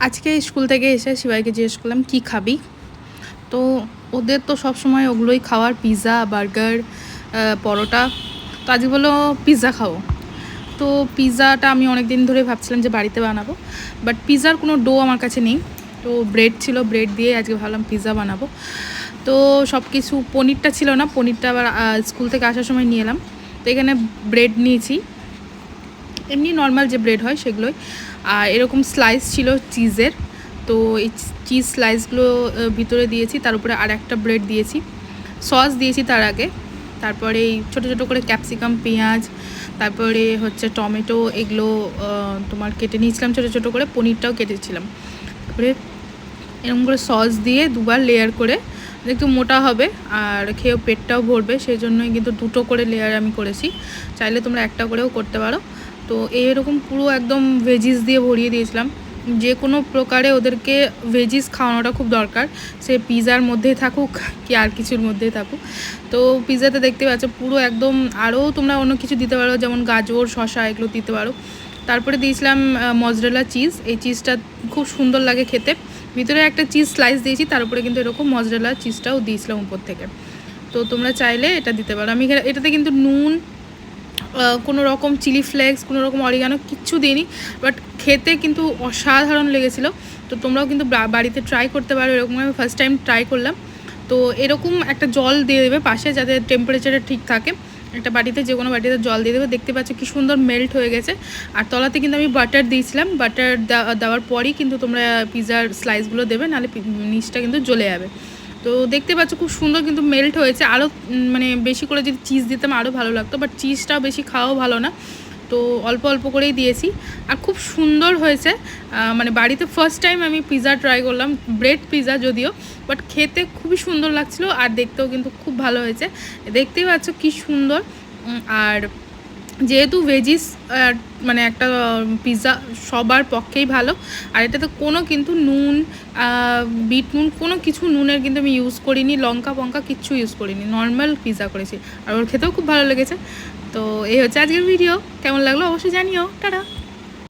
আজকে স্কুল থেকে এসে শিবাইকে জিজ্ঞেস করলাম কী খাবি। তো ওদের তো সব সময় ওগুলোই খাওয়ার, পিৎজা, বার্গার, পরোটা। তো আজকে বললো পিৎজা খাবো। তো পিৎজাটা আমি অনেক দিন ধরে ভাবছিলাম যে বাড়িতে বানাবো, বাট পিৎজার কোনো ডো আমার কাছে নেই। তো ব্রেড ছিল, ব্রেড দিয়ে আজকে ভাবলাম পিৎজা বানাবো। তো সব কিছু, পনিরটা ছিল না, পনিরটা আবার স্কুল থেকে আসার সময় নিয়ে এলাম। তো এখানে ব্রেড নিয়েছি, এমনি নর্মাল যে ব্রেড হয় সেগুলোই, আর এরকম স্লাইস ছিল চিজের। তো এই চিজ স্লাইসগুলো ভিতরে দিয়েছি, তার উপরে আর একটা ব্রেড দিয়েছি, সস দিয়েছি তার আগে। তারপরে এই ছোটো ছোটো করে ক্যাপসিকাম, পেঁয়াজ, তারপরে হচ্ছে টমেটো, এগুলো তোমার কেটে নিয়েছিলাম ছোটো ছোটো করে, পনিরটাও কেটেছিলাম। তারপরে এরকম করে সস দিয়ে দুবার লেয়ার করে, একটু মোটা হবে আর খেয়েও পেটটাও ভরবে, সেই জন্যই কিন্তু দুটো করে লেয়ার আমি করেছি। চাইলে তোমরা একটা করেও করতে পারো। তো এরকম পুরো একদম ভেজিস দিয়ে ভরিয়ে দিয়েছিলাম। যে কোনো প্রকারে ওদেরকে ভেজিস খাওয়ানোটা খুব দরকার, সে পিৎজার মধ্যেই থাকুক কি আর কিছুর মধ্যেই থাকুক। তো পিৎজাতে দেখতে পাচ্ছ পুরো একদম, আরও তোমরা অন্য কিছু দিতে পারো, যেমন গাজর, শসা, এগুলো দিতে পারো। তারপরে দিয়েছিলাম মজরেলা চিজ। এই চিজটা খুব সুন্দর লাগে খেতে। ভিতরে একটা চিজ স্লাইস দিয়েছি, তার উপরে কিন্তু এরকম মজরেলা চিজটাও দিয়েছিলাম উপর থেকে। তো তোমরা চাইলে এটা দিতে পারো। আমি এটাতে কিন্তু নুন, কোনো রকম চিলি ফ্লেক্স, কোনো রকম অরিগানো কিচ্ছু দিইনি, বাট খেতে কিন্তু অসাধারণ লেগেছিলো। তো তোমরাও কিন্তু বাড়িতে ট্রাই করতে পারো। এরকম আমি ফার্স্ট টাইম ট্রাই করলাম। তো এরকম একটা জল দিয়ে দেবে পাশে, যাতে টেম্পারেচারটা ঠিক থাকে। একটা বাটিতে, যে কোনো বাটিতে জল দিয়ে দেবে। দেখতে পাচ্ছ কি সুন্দর মেল্ট হয়ে গেছে। আর তলাতে কিন্তু আমি বাটার দিয়েছিলাম, বাটার দেওয়ার পরই কিন্তু তোমরা পিৎজার স্লাইসগুলো দেবে, নাহলে নিচটা কিন্তু জ্বলে যাবে। তো দেখতে পাচ্ছ খুব সুন্দর কিন্তু মেল্ট হয়েছে। আরও মানে বেশি করে যদি চিজ দিতাম আরও ভালো লাগতো, বাট চিজটাও বেশি খাওয়াও ভালো না, তো অল্প অল্প করেই দিয়েছি। আর খুব সুন্দর হয়েছে। মানে বাড়িতে ফার্স্ট টাইম আমি পিৎজা ট্রাই করলাম, ব্রেড পিৎজা যদিও, বাট খেতে খুবই সুন্দর লাগছিলো, আর দেখতেও কিন্তু খুব ভালো হয়েছে। দেখতেই পাচ্ছ কি সুন্দর। আর যেহেতু ভেজিস মানে একটা পিৎজা সবার পক্ষেই ভালো। আর এটাতে কোনো কিন্তু নুন, বিট নুন, কোনো কিছু নুনের কিন্তু আমি ইউজ করিনি, লঙ্কা ফঙ্কা কিচ্ছু ইউজ করিনি, নর্মাল পিৎজা করেছি। আর ওর খেতেও খুব ভালো লেগেছে। তো এই হচ্ছে আজকের ভিডিও। কেমন লাগলো অবশ্যই জানিও। টাটা।